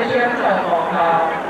is your telephone call.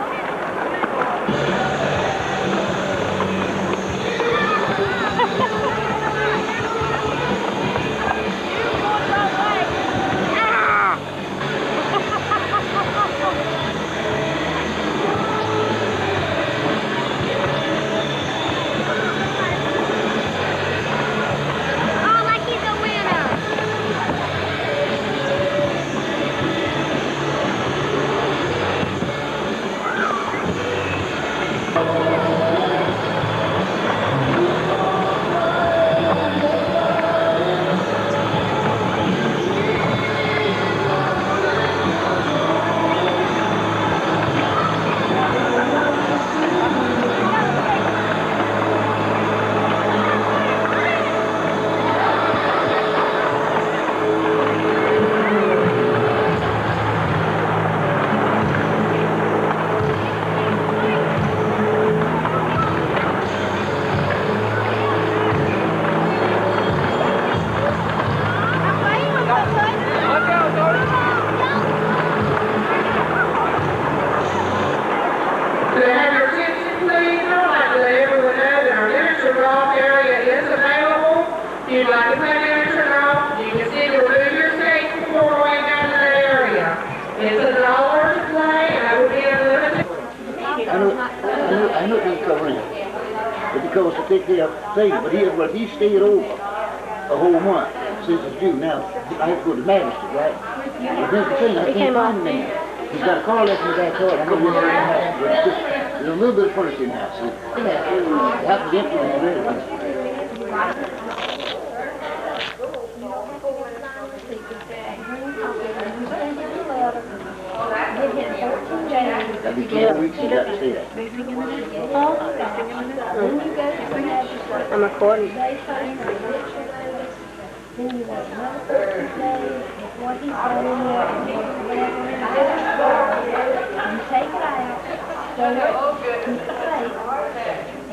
I know he's covering it. But because to take care of things, but he stayed over a whole month since it's due. Now I have to go to the magistrate, right? But then the thing, I can't find him anymore. He's got a car left in the backyard. I know he's in the house, but there's a little bit of furniture in the house. So the house is empty when he's ready. That'd be 12 weeks you got to stay there. I'm recording. And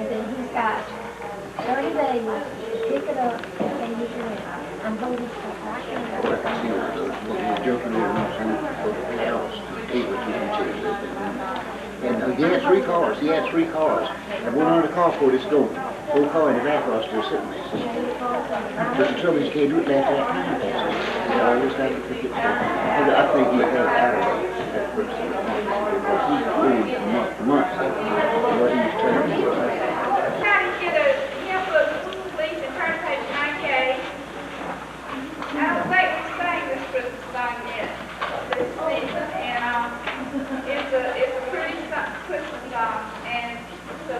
then he's got 30 days to pick it up and you can I'm holding stuff right now. I can see what you're jumping there and else. And he had 3 cars. He had 3 cars. And one under the carport is stolen. Whole car in the back are still sitting there. But the trouble is, you can't do it after that time passes. You always got to pick it up. I think he had out of that person. Because he's owed month to month. What he was trying to do. Try to get a template, please, and turn to page 98. I don't think we've sang this Christmas song yet this season, and it's a pretty Christmas song, and so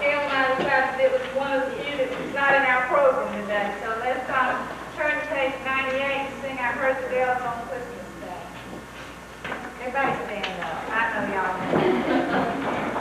Gail and I decided it was one of the few that was not in our program today. So let's turn to page 98 and sing I Heard the Bells on Christmas Day. Everybody stand up. I know y'all know.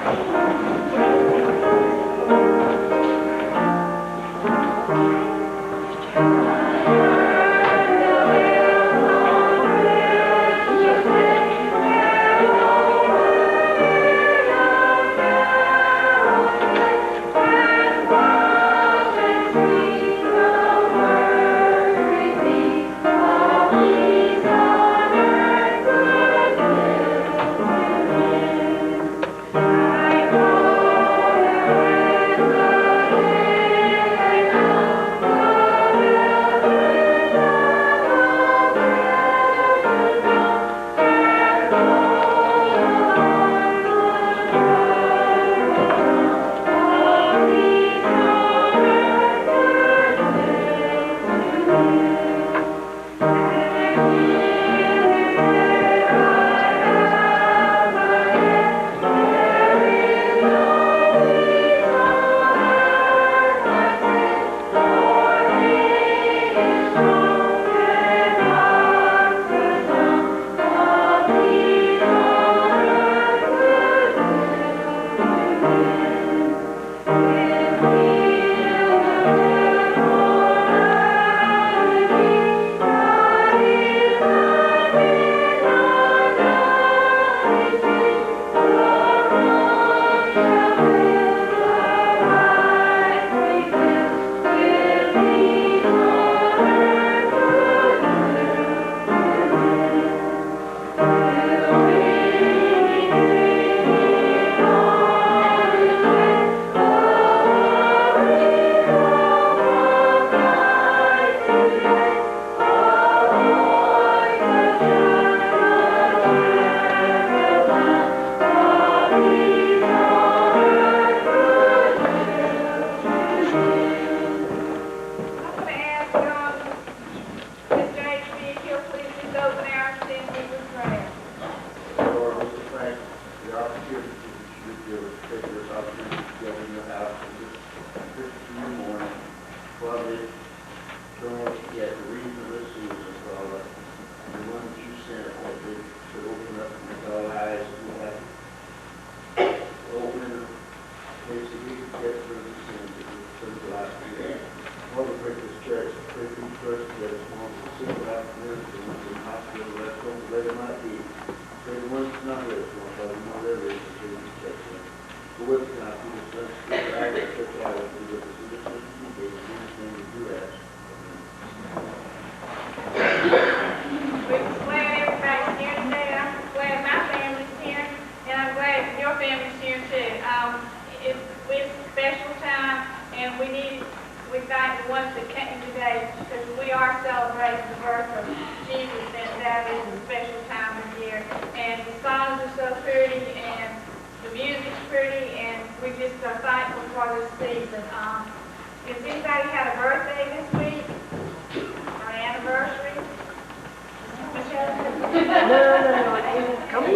We're glad everybody's here today. I'm glad my family's here, and I'm glad your family's here too. It's a special time, and we thank the ones that came today because we are celebrating the birth of Jesus, and that is a special time of year. And the songs are so pretty, and the music's pretty, and we just are thankful for this season. Has anybody had a birthday this week? Or an anniversary? Michelle? No. Come on.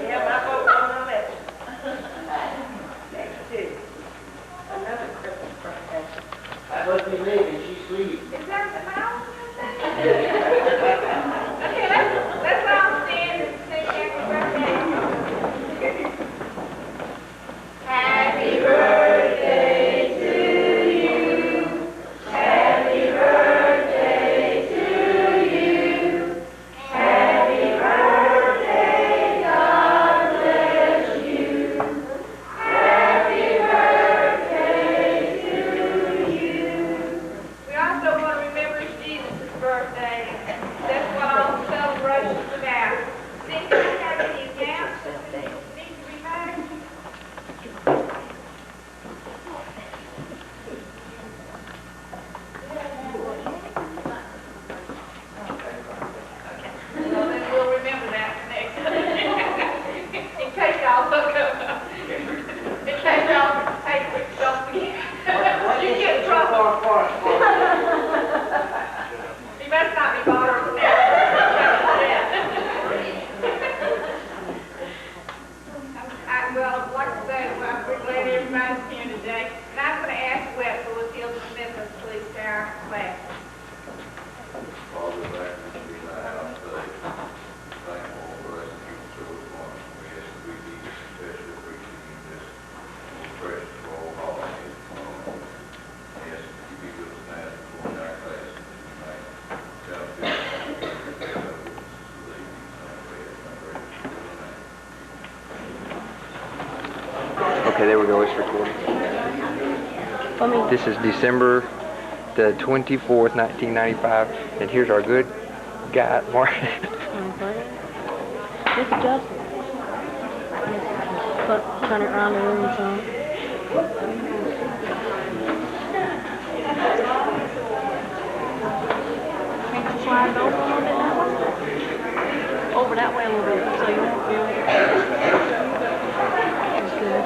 Yeah, my vote on the list. Next two. Another Christmas birthday. I must be leaving, she's sleeping. Is that the mouse? Okay, let's all stand and sing happy birthday. Happy birthday to you. Happy birthday to you. Happy birthday, God bless you. Happy birthday to you. We also want to remember Jesus' birthday. That's what all the celebration's about. Cindy, do you have any announcements that need to be made? Well, then we'll remember that next time. In case y'all look up. In case y'all, hey, don't forget. You get in trouble. You must not be bothering now. Well, like I said, we're glad everybody's here today. And I'm going to ask Wetzel if he'll dismiss us, please, to our class. Father, back to be in thy house today. Thankful for us and keep so one. We ask that we be especially appreciating this precious for all holidays. Yes, you be with us now before our class. Tonight, shall be Okay, there we go, it's recording. This is December the 24th, 1995, and here's our good guy, Mark. This is Justin. Turn it around the room some. Slide it over a little bit that way. Over that way a little bit, so you won't feel it. That's good.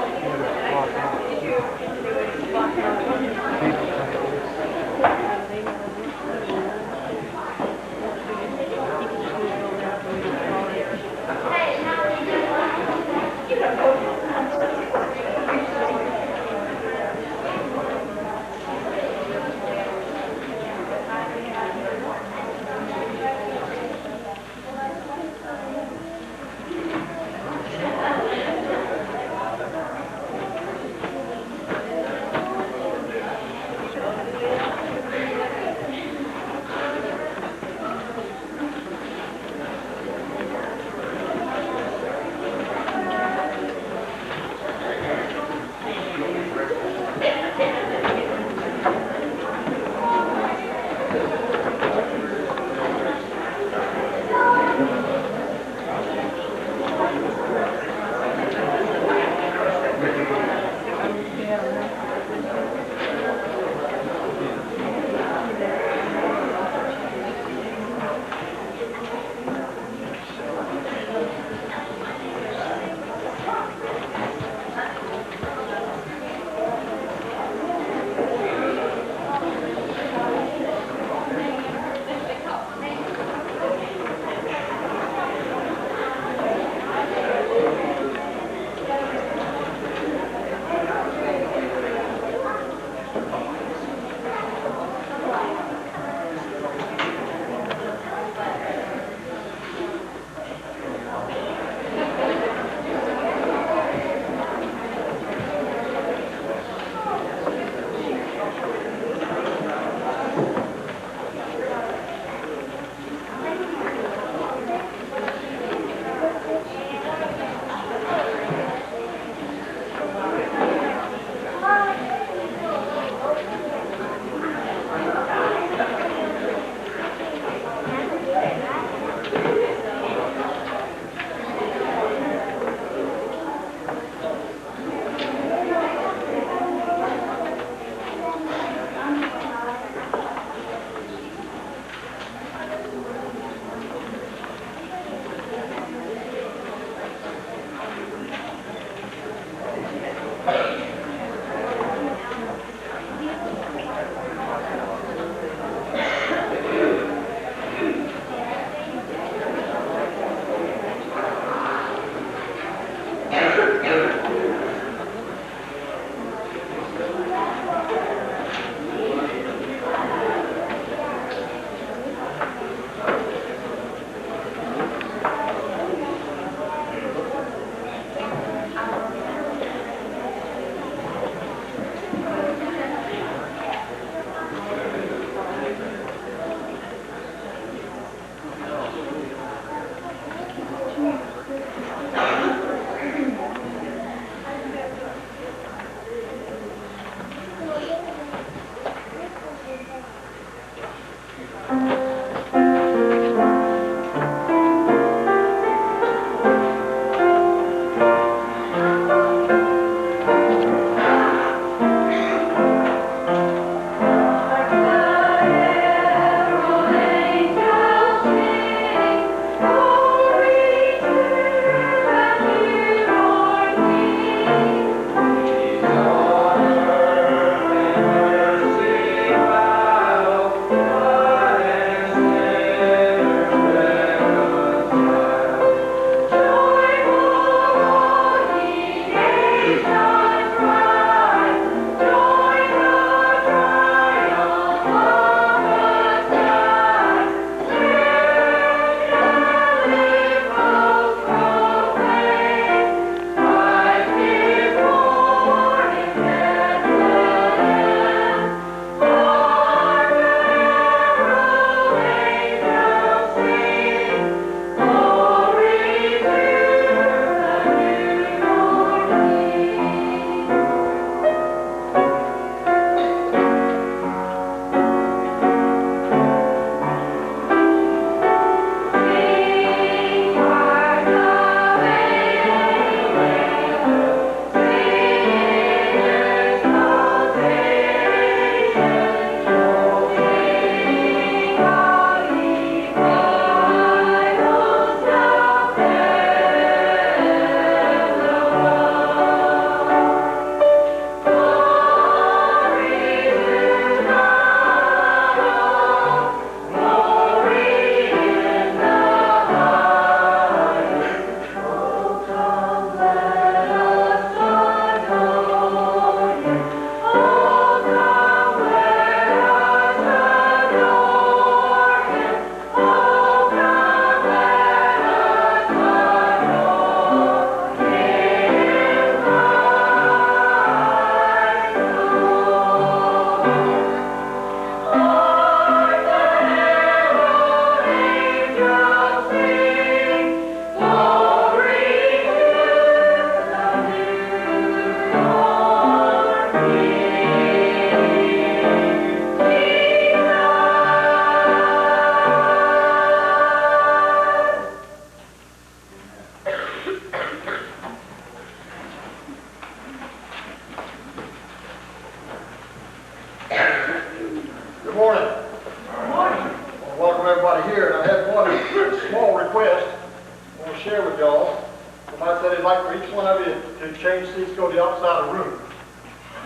like for each one of you to change seats, go to the other side of the room.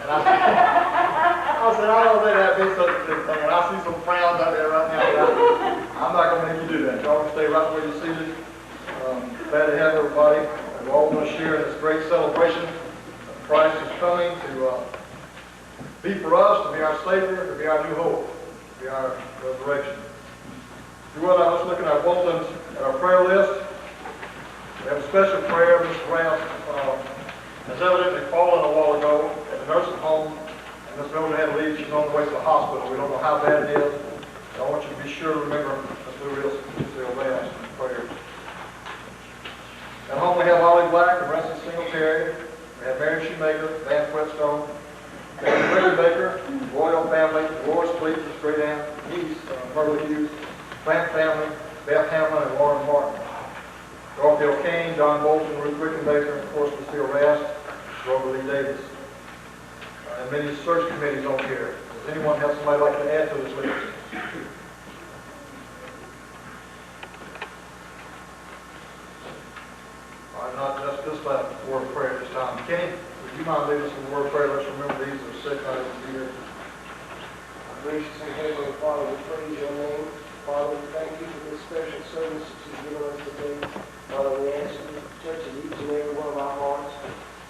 And I said, I don't think that'd be such a big thing. And I see some frowns out there right now, but I'm not going to make you do that. Y'all can stay right where you're seated. Glad to have everybody. We're all going to share in this great celebration. Christ is coming to be for us, to be our Savior, to be our new hope, to be our resurrection. If you will, now let's look at our bulletins, at our prayer list. We have a special prayer. Mr. Grant has evidently fallen a while ago at the nursing home, and Ms. Mildred had to leave. She's on the way to the hospital. We don't know how bad it is. So I want you to be sure to remember Ms. Lucille Vance in prayer. At home we have Holly Black and Rusty Singletary. We have Mary Shoemaker, Van Whetstone, Mary Ricky Baker, Royal family, Loris Fleet, his great aunt, niece, Merle Hughes, Plant family, Beth Hamlin and Lauren Martin. Dorothy O'Kane, John Bolton, Ruth Rickenbacker, and of course Lucille Rast, Robert Lee Davis. And many search committees on here. Does anyone have somebody like to add to this list? All right, not just that word of prayer this time. Kenny, would you mind leading us in the word of prayer? Let's remember these that are sick, not able to be here. Gracious and heavenly Father, we praise your name. Father, we thank you for this special service that you've given us today. Father, we ask you to touch each and every one of our hearts.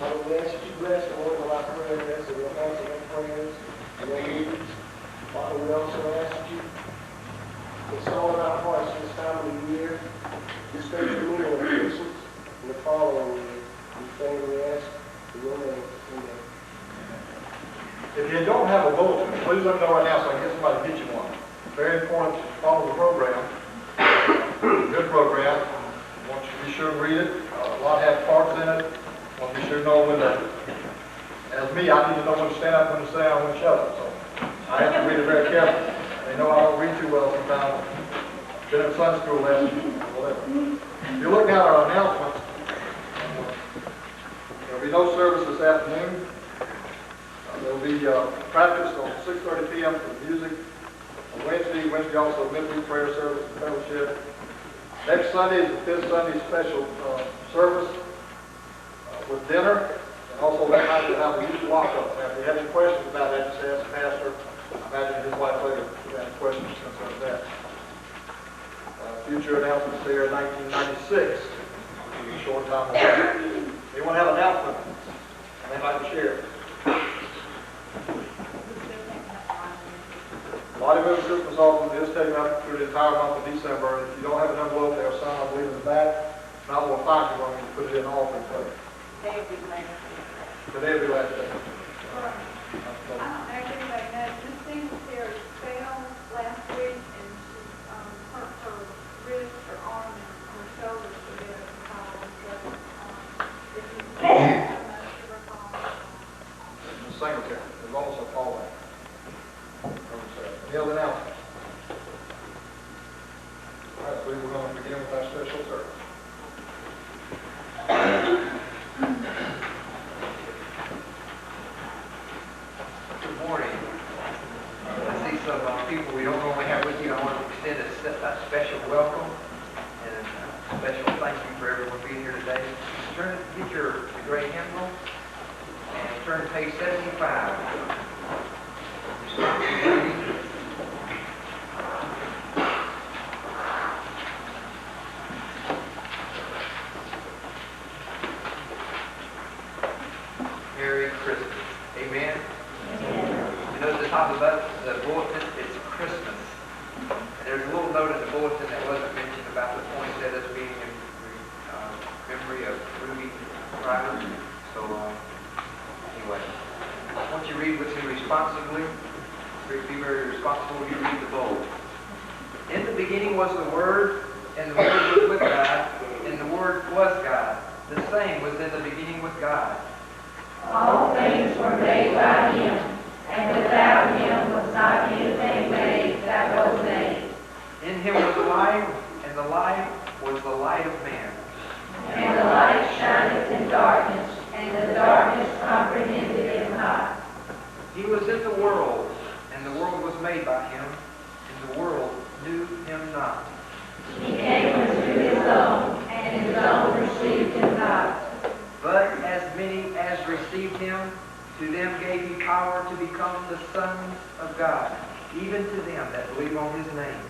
Father, we ask that you bless the word of our prayers, that we'll answer their prayers and their needs. Father, we also ask that you install in our hearts this time of the year, this special meeting of Christmas and the following year. These things we ask in your name. Amen. If you don't have a bulletin, please let me know right now so I can get somebody to get you one. Very important to follow the program. Good program. I want you to be sure to read it. A lot have parts in it. I want to be sure to know when to, as me, I need to know when to stand up, when to sit down, when to shut up. So I have to read it very carefully. They know I don't read too well sometimes. Been in Sunday school lesson, whatever. If you look now at our announcements, there'll be no service this afternoon. There'll be practice on 6:30 p.m. for music. On Wednesday also midweek prayer service and fellowship. Next Sunday is the fifth Sunday special service with dinner. And also that night we'll have a youth lockup. Now, if you have any questions about that, just ask the pastor. I imagine his wife later if you have any questions concerning that. Future announcements there in 1996. A short time away. Anyone have an announcement they'd like to share? Lottie Moon Christmas offering is taken up through the entire month of December. And if you don't have an envelope, there are some, I believe, in the back. If not, we'll find you one and put it in the offering plate. Today will be the last day. Today will be last day. I don't know if anybody knows, Miss Singletary fell last week and she hurt her wrist, her arm, and her shoulder. She did a fall. So if you can, give her a call. Ms. Singletary, there's also a callback. Any other announcements? All right, so we're going to begin with our special service. Good morning. I see some people we don't normally have with you. I want to extend a special welcome and a special thank you for everyone being here today. Get your great hymnal and turn to page 75. Merry Christmas. Amen. You know, at the top of the bulletin, it's Christmas. And there's a little note in the bulletin that wasn't mentioned about the poinsettias being in memory of Ruby Ryder. So, anyway, I want you to read with me responsibly. Be very responsible when you read the bold. In the beginning was the Word, and the Word was with God, and the Word was God. The same was in the beginning with God. All things were made by him, and without him was not anything made that was made. In him was life, and the life was the light of man. And the light shineth in darkness, and the darkness comprehended it not. He was in the world, and the world was made by him, and the world knew him not. He came unto his own, and his own received him not. To them gave he power to become the sons of God, even to them that believe on his name.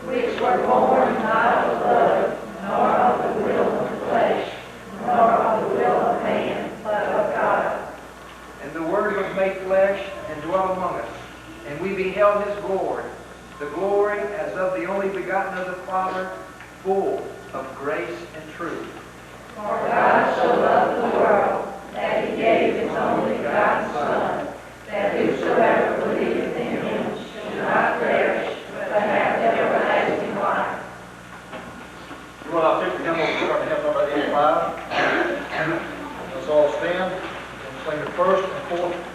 Which were born not of blood, nor of the will of the flesh, nor of the will of man, but of God. And the Word was made flesh and dwelt among us, and we beheld his glory, the glory as of the only begotten of the Father, full of grace and truth. For God so loved the world, that he gave his only begotten Son, that whosoever believeth in him should not perish, but have everlasting life. You want our 50 hymn, we're starting hymn number 85. Let's all stand and sing the first and fourth